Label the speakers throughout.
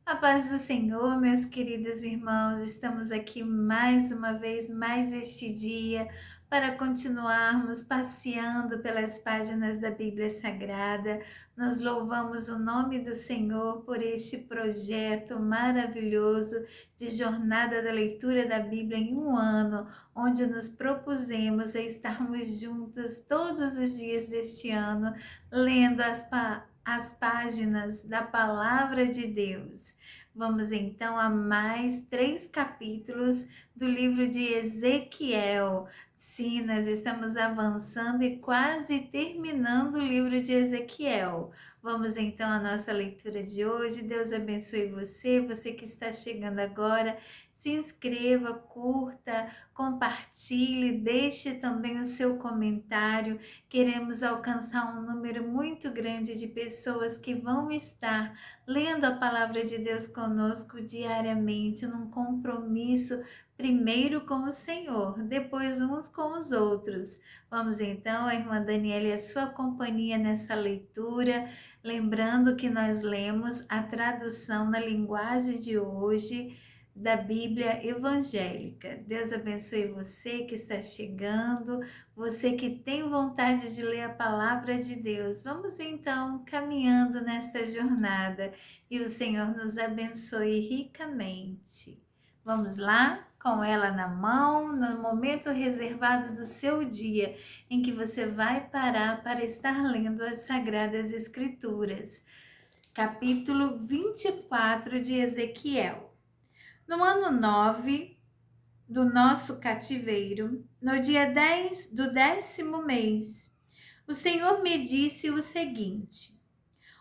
Speaker 1: A paz do Senhor, meus queridos irmãos, estamos aqui mais uma vez, mais este dia, para continuarmos passeando pelas páginas da Bíblia Sagrada. Nós louvamos o nome do Senhor por este projeto maravilhoso de jornada da leitura da Bíblia em um ano, onde nos propusemos a estarmos juntos todos os dias deste ano, lendo as páginas da Palavra de Deus. Vamos então a mais 3 capítulos do livro de Ezequiel. Sim, nós estamos avançando e quase terminando o livro de Ezequiel. Vamos então à nossa leitura de hoje. Deus abençoe você, você que está chegando agora. Se inscreva, curta, compartilhe, deixe também o seu comentário. Queremos alcançar um número muito grande de pessoas que vão estar lendo a palavra de Deus conosco diariamente, num compromisso, primeiro com o Senhor, depois uns com os outros. Vamos então, a irmã Daniela e a sua companhia nessa leitura, lembrando que nós lemos a tradução na linguagem de hoje da Bíblia evangélica. Deus abençoe você que está chegando, você que tem vontade de ler a palavra de Deus. Vamos então caminhando nesta jornada e o Senhor nos abençoe ricamente. Vamos lá? Com ela na mão, no momento reservado do seu dia, em que você vai parar para estar lendo as Sagradas Escrituras. Capítulo 24 de Ezequiel. No ano 9 do nosso cativeiro, no dia 10 do 10º mês, o Senhor me disse o seguinte: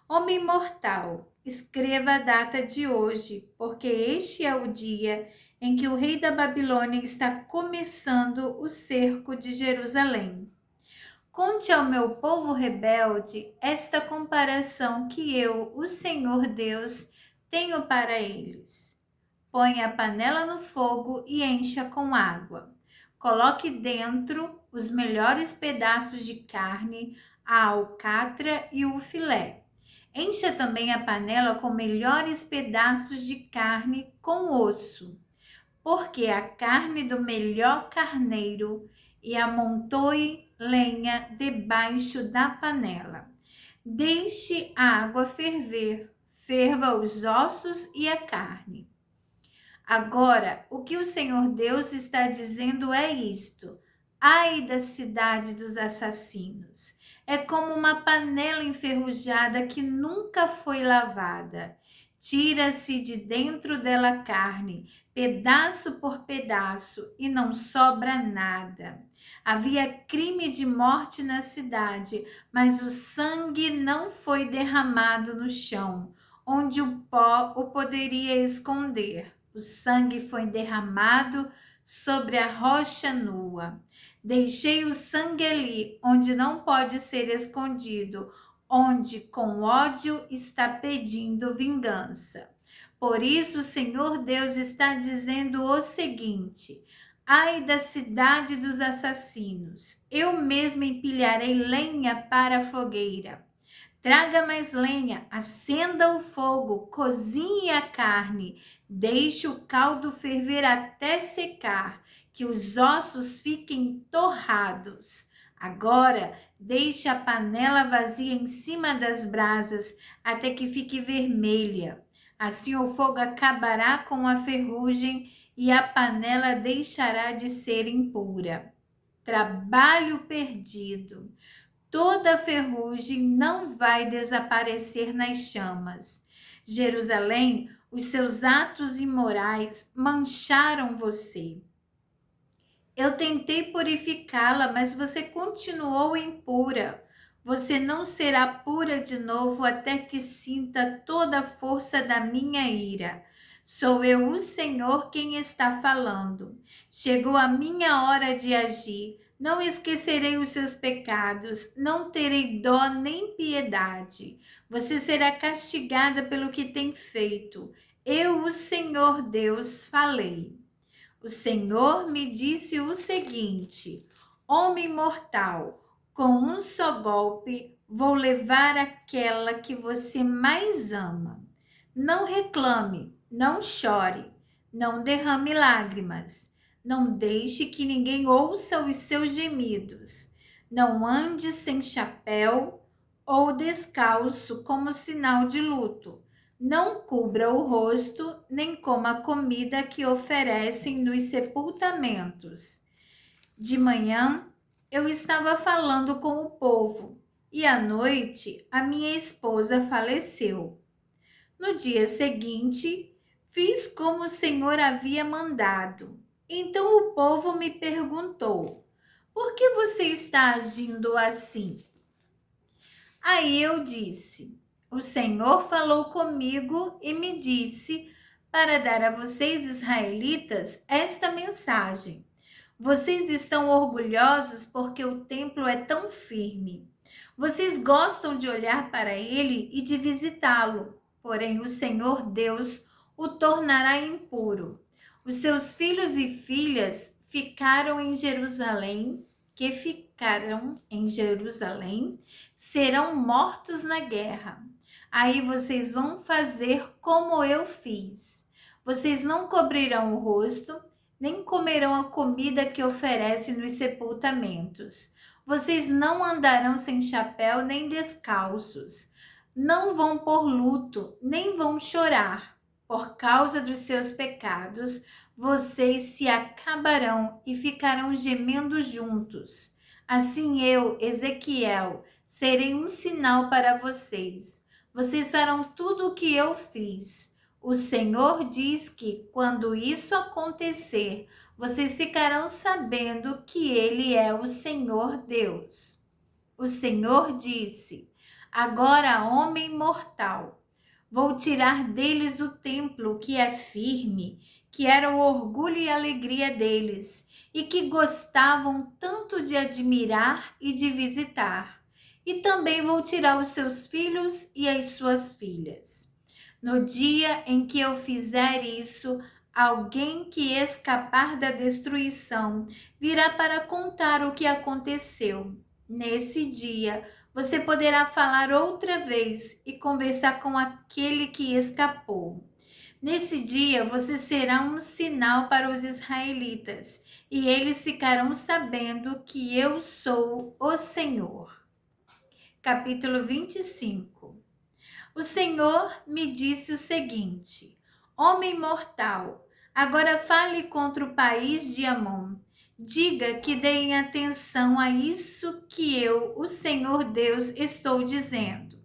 Speaker 1: Homem mortal, escreva a data de hoje, porque este é o dia em que o rei da Babilônia está começando o cerco de Jerusalém. Conte ao meu povo rebelde esta comparação que eu, o Senhor Deus, tenho para eles. Põe a panela no fogo e encha com água. Coloque dentro os melhores pedaços de carne, a alcatra e o filé. Encha também a panela com melhores pedaços de carne com osso, porque a carne do melhor carneiro, e amontoe lenha debaixo da panela. Deixe a água ferver, ferva os ossos e a carne. Agora, o que o Senhor Deus está dizendo é isto: ai da cidade dos assassinos! É como uma panela enferrujada que nunca foi lavada. Tira-se de dentro dela carne, pedaço por pedaço, e não sobra nada. Havia crime de morte na cidade, mas o sangue não foi derramado no chão, onde o pó o poderia esconder. O sangue foi derramado sobre a rocha nua. Deixei o sangue ali, onde não pode ser escondido, onde com ódio está pedindo vingança. Por isso o Senhor Deus está dizendo o seguinte: ai da cidade dos assassinos, eu mesmo empilharei lenha para a fogueira. Traga mais lenha, acenda o fogo, cozinhe a carne, deixe o caldo ferver até secar, que os ossos fiquem torrados. Agora, deixe a panela vazia em cima das brasas, até que fique vermelha. Assim o fogo acabará com a ferrugem e a panela deixará de ser impura. Trabalho perdido. Toda a ferrugem não vai desaparecer nas chamas. Jerusalém, os seus atos imorais mancharam você. Eu tentei purificá-la, mas você continuou impura. Você não será pura de novo até que sinta toda a força da minha ira. Sou eu, o Senhor, quem está falando. Chegou a minha hora de agir. Não esquecerei os seus pecados, não terei dó nem piedade. Você será castigada pelo que tem feito. Eu, o Senhor Deus, falei. O Senhor me disse o seguinte: homem mortal, com um só golpe vou levar aquela que você mais ama. Não reclame, não chore, não derrame lágrimas, não deixe que ninguém ouça os seus gemidos. Não ande sem chapéu ou descalço como sinal de luto. Não cubra o rosto, nem coma a comida que oferecem nos sepultamentos. De manhã, eu estava falando com o povo, e à noite a minha esposa faleceu. No dia seguinte, fiz como o Senhor havia mandado. Então o povo me perguntou: por que você está agindo assim? Aí eu disse: o Senhor falou comigo e me disse para dar a vocês, israelitas, esta mensagem. Vocês estão orgulhosos porque o templo é tão firme. Vocês gostam de olhar para ele e de visitá-lo. Porém, o Senhor Deus o tornará impuro. Os seus filhos e filhas que ficaram em Jerusalém, serão mortos na guerra. Aí vocês vão fazer como eu fiz. Vocês não cobrirão o rosto, nem comerão a comida que oferece nos sepultamentos. Vocês não andarão sem chapéu nem descalços. Não vão por luto, nem vão chorar. Por causa dos seus pecados, vocês se acabarão e ficarão gemendo juntos. Assim eu, Ezequiel, serei um sinal para vocês. Vocês farão tudo o que eu fiz. O Senhor diz que, quando isso acontecer, vocês ficarão sabendo que Ele é o Senhor Deus. O Senhor disse: agora, homem mortal, vou tirar deles o templo que é firme, que era o orgulho e alegria deles, e que gostavam tanto de admirar e de visitar. E também vou tirar os seus filhos e as suas filhas. No dia em que eu fizer isso, alguém que escapar da destruição virá para contar o que aconteceu. Nesse dia, você poderá falar outra vez e conversar com aquele que escapou. Nesse dia, você será um sinal para os israelitas, e eles ficarão sabendo que eu sou o Senhor. Capítulo 25. O Senhor me disse o seguinte: homem mortal, agora fale contra o país de Amon. Diga que deem atenção a isso que eu, o Senhor Deus, estou dizendo.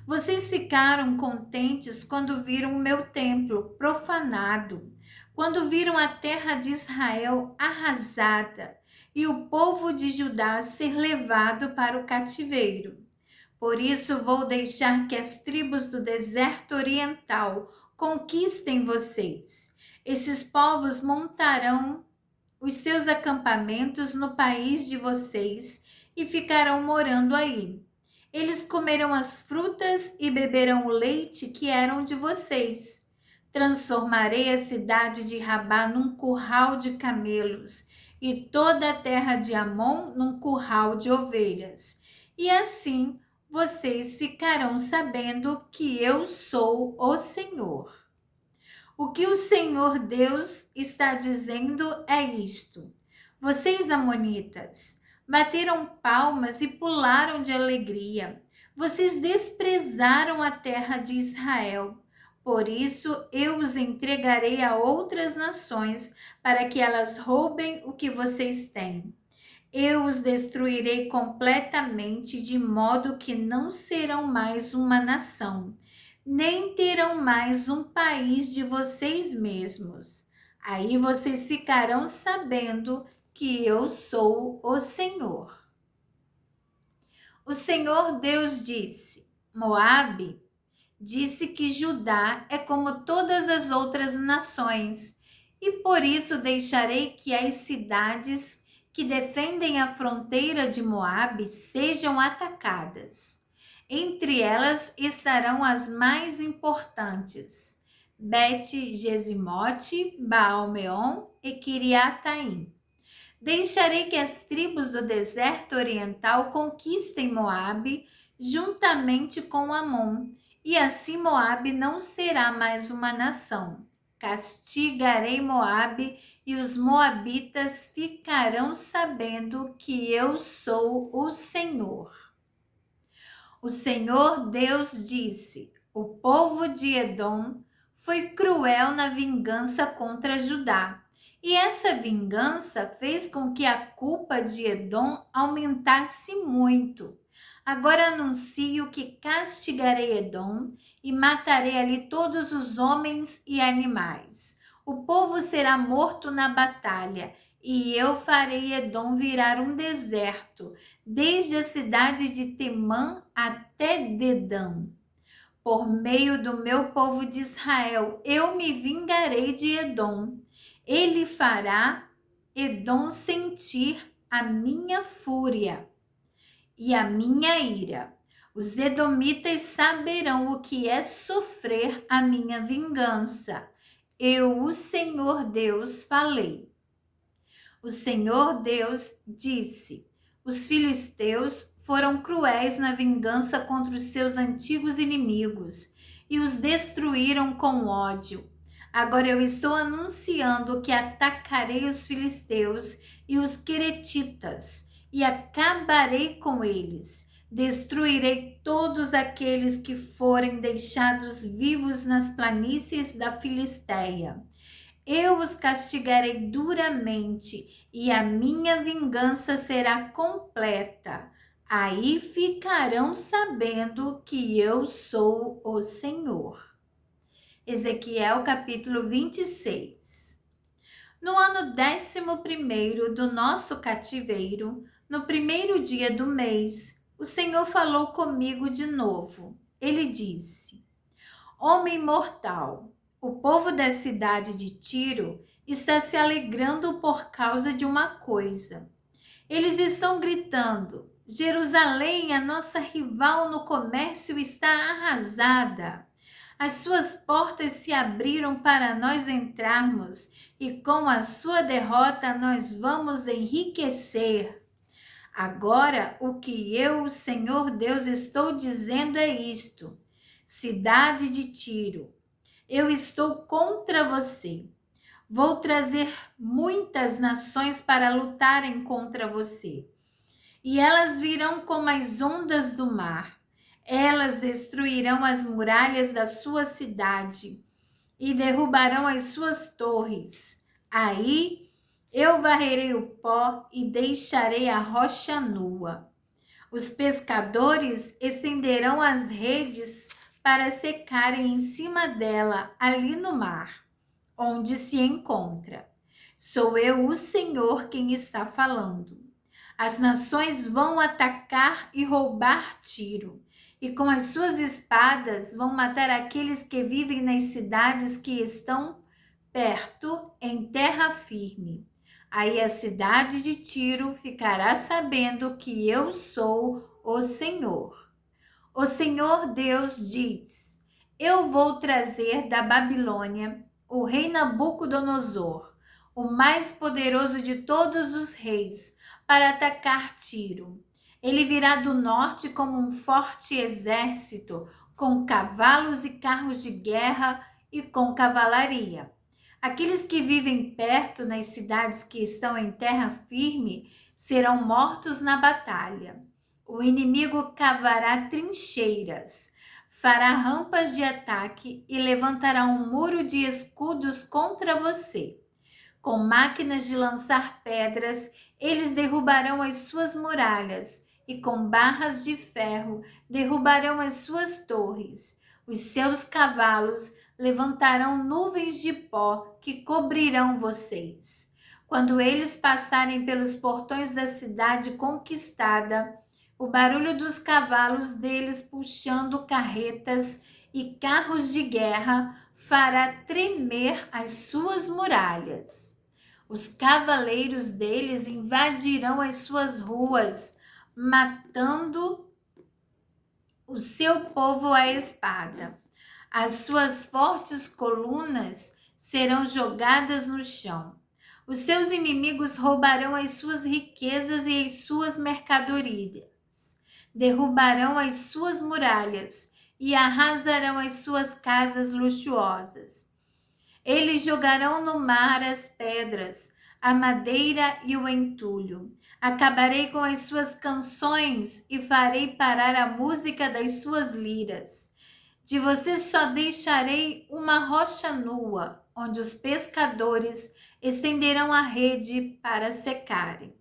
Speaker 1: Vocês ficaram contentes quando viram o meu templo profanado, quando viram a terra de Israel arrasada e o povo de Judá ser levado para o cativeiro. Por isso vou deixar que as tribos do deserto oriental conquistem vocês. Esses povos montarão os seus acampamentos no país de vocês e ficarão morando aí. Eles comerão as frutas e beberão o leite que eram de vocês. Transformarei a cidade de Rabá num curral de camelos e toda a terra de Amon num curral de ovelhas. E assim vocês ficarão sabendo que eu sou o Senhor. O que o Senhor Deus está dizendo é isto: vocês, amonitas, bateram palmas e pularam de alegria. Vocês desprezaram a terra de Israel. Por isso eu os entregarei a outras nações para que elas roubem o que vocês têm. Eu os destruirei completamente, de modo que não serão mais uma nação, nem terão mais um país de vocês mesmos. Aí vocês ficarão sabendo que eu sou o Senhor. O Senhor Deus disse: Moabe disse que Judá é como todas as outras nações, e por isso deixarei que as cidades que defendem a fronteira de Moabe sejam atacadas. Entre elas estarão as mais importantes: Bet-Jesimote, Baal-meon e Kiriataim. Deixarei que as tribos do deserto oriental conquistem Moabe juntamente com Amon, e assim Moabe não será mais uma nação. Castigarei Moabe e os moabitas ficarão sabendo que eu sou o Senhor. O Senhor Deus disse: o povo de Edom foi cruel na vingança contra Judá, e essa vingança fez com que a culpa de Edom aumentasse muito. Agora anuncio que castigarei Edom e matarei ali todos os homens e animais. O povo será morto na batalha, e eu farei Edom virar um deserto, desde a cidade de Temã até Dedã. Por meio do meu povo de Israel, eu me vingarei de Edom. Ele fará Edom sentir a minha fúria e a minha ira. Os edomitas saberão o que é sofrer a minha vingança. Eu, o Senhor Deus, falei. O Senhor Deus disse: os filisteus foram cruéis na vingança contra os seus antigos inimigos e os destruíram com ódio. Agora eu estou anunciando que atacarei os filisteus e os queretitas e acabarei com eles. Destruirei todos aqueles que forem deixados vivos nas planícies da Filisteia. Eu os castigarei duramente e a minha vingança será completa. Aí ficarão sabendo que eu sou o Senhor. Ezequiel capítulo 26. No ano 11º do nosso cativeiro, no primeiro dia do mês, o Senhor falou comigo de novo. Ele disse: homem mortal, o povo da cidade de Tiro está se alegrando por causa de uma coisa. Eles estão gritando: Jerusalém, a nossa rival no comércio, está arrasada. As suas portas se abriram para nós entrarmos, e com a sua derrota nós vamos enriquecer. Agora, o que eu, o Senhor Deus, estou dizendo é isto: cidade de Tiro, eu estou contra você. Vou trazer muitas nações para lutarem contra você. E elas virão como as ondas do mar. Elas destruirão as muralhas da sua cidade e derrubarão as suas torres. Aí eu varrerei o pó e deixarei a rocha nua. Os pescadores estenderão as redes para secarem em cima dela, ali no mar, onde se encontra. Sou eu, o Senhor, quem está falando. As nações vão atacar e roubar Tiro, e com as suas espadas vão matar aqueles que vivem nas cidades que estão perto, em terra firme. Aí a cidade de Tiro ficará sabendo que eu sou o Senhor. O Senhor Deus diz: eu vou trazer da Babilônia o rei Nabucodonosor, o mais poderoso de todos os reis, para atacar Tiro. Ele virá do norte como um forte exército, com cavalos e carros de guerra e com cavalaria. Aqueles que vivem perto nas cidades que estão em terra firme serão mortos na batalha. O inimigo cavará trincheiras, fará rampas de ataque e levantará um muro de escudos contra você. Com máquinas de lançar pedras, eles derrubarão as suas muralhas e com barras de ferro derrubarão as suas torres. Os seus cavalos levantarão nuvens de pó que cobrirão vocês. Quando eles passarem pelos portões da cidade conquistada, o barulho dos cavalos deles puxando carretas e carros de guerra fará tremer as suas muralhas. Os cavaleiros deles invadirão as suas ruas, matando o seu povo à espada. As suas fortes colunas serão jogadas no chão. Os seus inimigos roubarão as suas riquezas e as suas mercadorias. Derrubarão as suas muralhas e arrasarão as suas casas luxuosas. Eles jogarão no mar as pedras, a madeira e o entulho. Acabarei com as suas canções e farei parar a música das suas liras. De você só deixarei uma rocha nua, onde os pescadores estenderão a rede para secarem.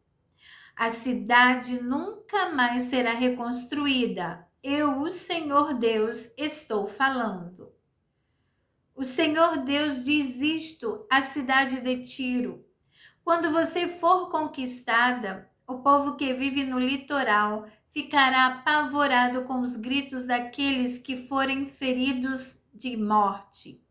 Speaker 1: A cidade nunca mais será reconstruída. Eu, o Senhor Deus, estou falando. O Senhor Deus diz isto à cidade de Tiro. Quando você for conquistada, o povo que vive no litoral ficará apavorado com os gritos daqueles que forem feridos de morte.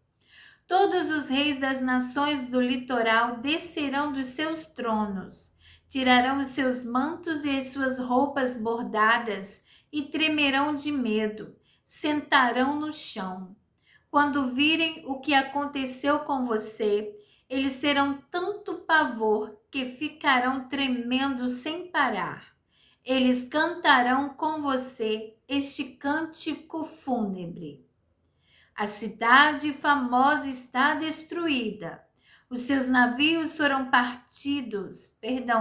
Speaker 1: Todos os reis das nações do litoral descerão dos seus tronos, tirarão os seus mantos e as suas roupas bordadas e tremerão de medo, sentarão no chão. Quando virem o que aconteceu com você, eles terão tanto pavor que ficarão tremendo sem parar. Eles cantarão com você este cântico fúnebre. A cidade famosa está destruída. Os seus navios foram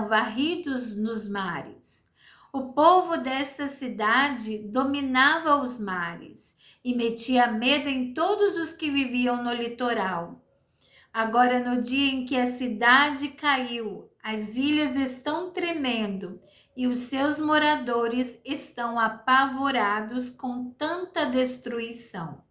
Speaker 1: varridos nos mares. O povo desta cidade dominava os mares e metia medo em todos os que viviam no litoral. Agora, no dia em que a cidade caiu, as ilhas estão tremendo e os seus moradores estão apavorados com tanta destruição.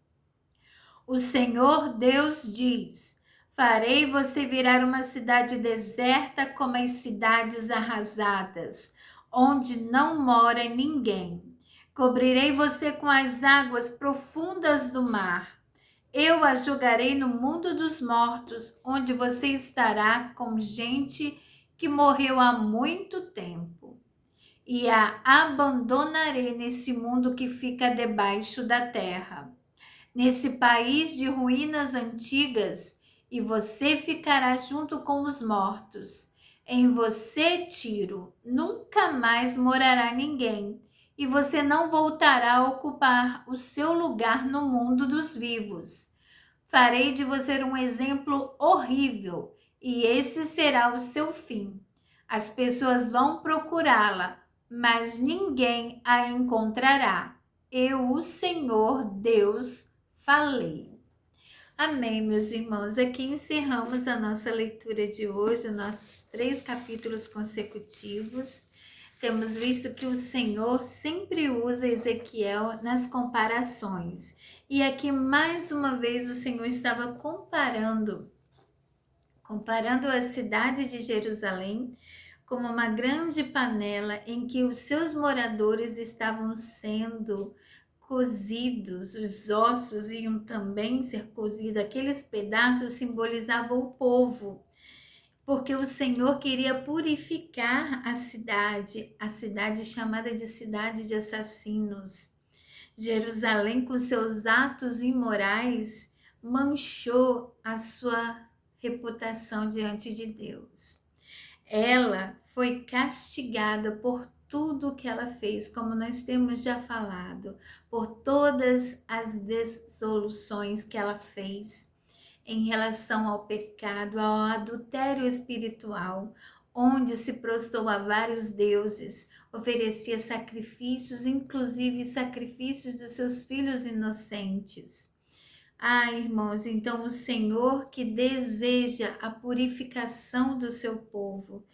Speaker 1: O Senhor Deus diz: farei você virar uma cidade deserta como as cidades arrasadas, onde não mora ninguém. Cobrirei você com as águas profundas do mar. Eu a jogarei no mundo dos mortos, onde você estará com gente que morreu há muito tempo. E a abandonarei nesse mundo que fica debaixo da terra, nesse país de ruínas antigas, e você ficará junto com os mortos. Em você, Tiro, nunca mais morará ninguém, e você não voltará a ocupar o seu lugar no mundo dos vivos. Farei de você um exemplo horrível, e esse será o seu fim. As pessoas vão procurá-la, mas ninguém a encontrará. Eu, o Senhor Deus, falei. Amém, meus irmãos. Aqui encerramos a nossa leitura de hoje, os nossos 3 capítulos consecutivos. Temos visto que o Senhor sempre usa Ezequiel nas comparações. E aqui, mais uma vez, o Senhor estava comparando a cidade de Jerusalém como uma grande panela em que os seus moradores estavam sendo cozidos, os ossos iam também ser cozidos, aqueles pedaços simbolizavam o povo, porque o Senhor queria purificar a cidade chamada de cidade de assassinos. Jerusalém, com seus atos imorais, manchou a sua reputação diante de Deus. Ela foi castigada por tudo que ela fez, como nós temos já falado, por todas as dissoluções que ela fez em relação ao pecado, ao adultério espiritual, onde se prostrou a vários deuses, oferecia sacrifícios, inclusive sacrifícios dos seus filhos inocentes. Irmãos, então o Senhor, que deseja a purificação do seu povo,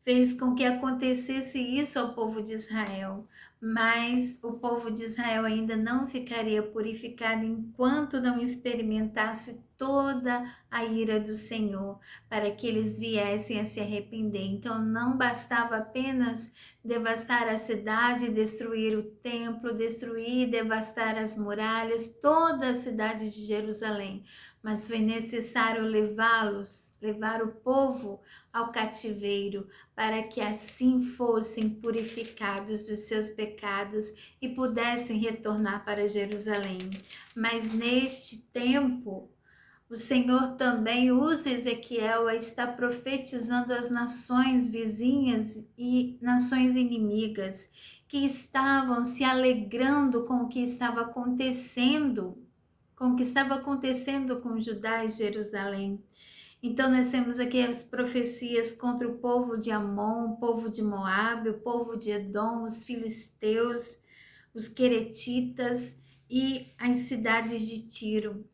Speaker 1: fez com que acontecesse isso ao povo de Israel, mas o povo de Israel ainda não ficaria purificado enquanto não experimentasse toda a ira do Senhor, para que eles viessem a se arrepender. Então não bastava apenas devastar a cidade, destruir o templo, destruir e devastar as muralhas, toda a cidade de Jerusalém, mas foi necessário levar o povo ao cativeiro, para que assim fossem purificados dos seus pecados e pudessem retornar para Jerusalém. Mas neste tempo, o Senhor também usa Ezequiel a estar profetizando às nações vizinhas e nações inimigas, que estavam se alegrando com o que estava acontecendo, com o que estava acontecendo com Judá e Jerusalém. Então nós temos aqui as profecias contra o povo de Amon, o povo de Moabe, o povo de Edom, os filisteus, os queretitas e as cidades de Tiro,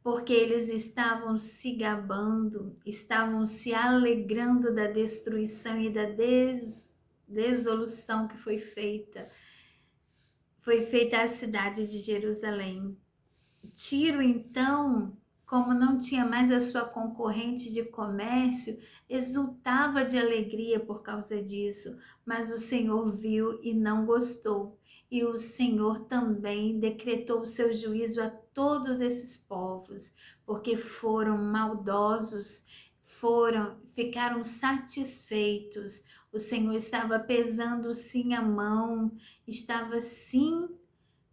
Speaker 1: porque eles estavam se gabando, estavam se alegrando da destruição e da desolução que foi feita. Foi feita a cidade de Jerusalém. Tiro, então, como não tinha mais a sua concorrente de comércio, exultava de alegria por causa disso, mas o Senhor viu e não gostou. E o Senhor também decretou o seu juízo a todos esses povos, porque foram maldosos, ficaram satisfeitos. O Senhor estava pesando sim a mão, estava sim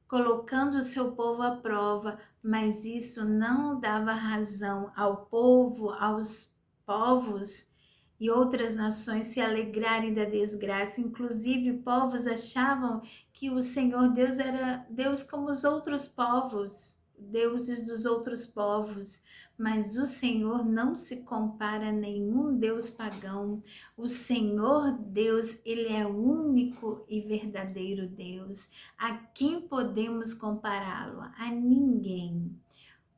Speaker 1: colocando o seu povo à prova, mas isso não dava razão ao povo, aos povos e outras nações se alegrarem da desgraça. Inclusive, povos achavam que o Senhor Deus era Deus como os outros povos, deuses dos outros povos. Mas o Senhor não se compara a nenhum Deus pagão. O Senhor Deus, Ele é o único e verdadeiro Deus. A quem podemos compará-lo? A ninguém.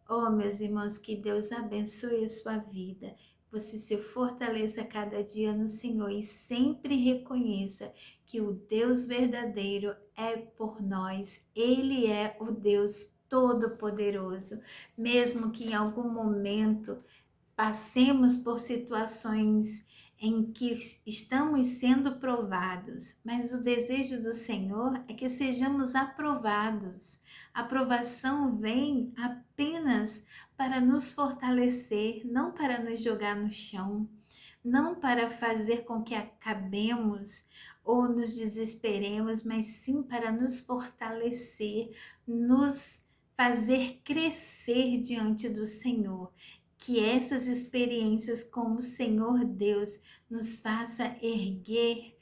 Speaker 1: Oh, meus irmãos, que Deus abençoe a sua vida. Você se fortaleça cada dia no Senhor e sempre reconheça que o Deus verdadeiro é por nós. Ele é o Deus Todo-Poderoso. Mesmo que em algum momento passemos por situações em que estamos sendo provados, mas o desejo do Senhor é que sejamos aprovados. A aprovação vem apenas para nos fortalecer, não para nos jogar no chão, não para fazer com que acabemos ou nos desesperemos, mas sim para nos fortalecer, nos fazer crescer diante do Senhor. Que essas experiências com o Senhor Deus nos faça erguer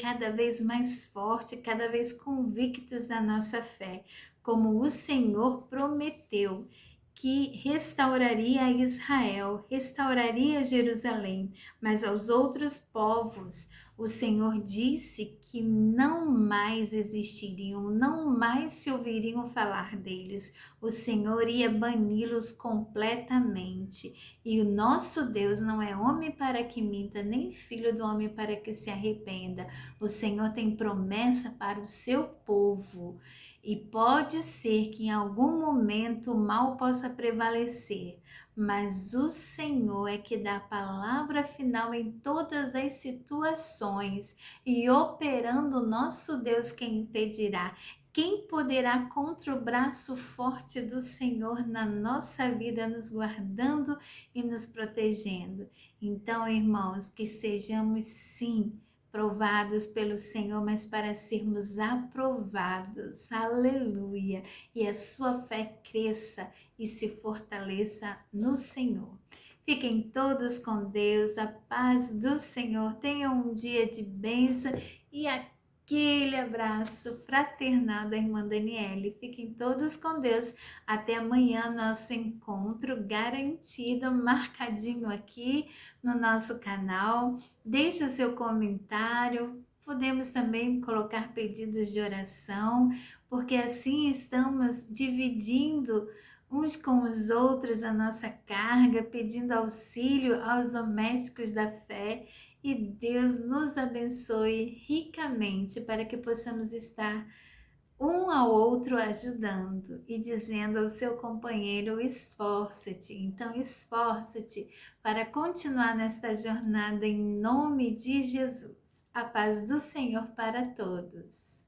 Speaker 1: cada vez mais forte, cada vez convictos da nossa fé, como o Senhor prometeu que restauraria a Israel, restauraria Jerusalém, mas aos outros povos o Senhor disse que não mais existiriam, não mais se ouviriam falar deles. O Senhor ia bani-los completamente. E o nosso Deus não é homem para que minta, nem filho do homem para que se arrependa. O Senhor tem promessa para o seu povo. E pode ser que em algum momento o mal possa prevalecer, mas o Senhor é que dá a palavra final em todas as situações, e operando o nosso Deus, quem impedirá? Quem poderá contra o braço forte do Senhor na nossa vida, nos guardando e nos protegendo? Então, irmãos, que sejamos sim provados pelo Senhor, mas para sermos aprovados. Aleluia! E a sua fé cresça e se fortaleça no Senhor. Fiquem todos com Deus, a paz do Senhor. Tenham um dia de bênção e aquele abraço fraternal da irmã Daniele. Fiquem todos com Deus. Até amanhã, nosso encontro garantido, marcadinho aqui no nosso canal. Deixe o seu comentário. Podemos também colocar pedidos de oração, porque assim estamos dividindo uns com os outros a nossa carga, pedindo auxílio aos domésticos da fé, e Deus nos abençoe ricamente para que possamos estar um ao outro ajudando e dizendo ao seu companheiro: esforça-te. Então, esforça-te para continuar nesta jornada em nome de Jesus. A paz do Senhor para todos.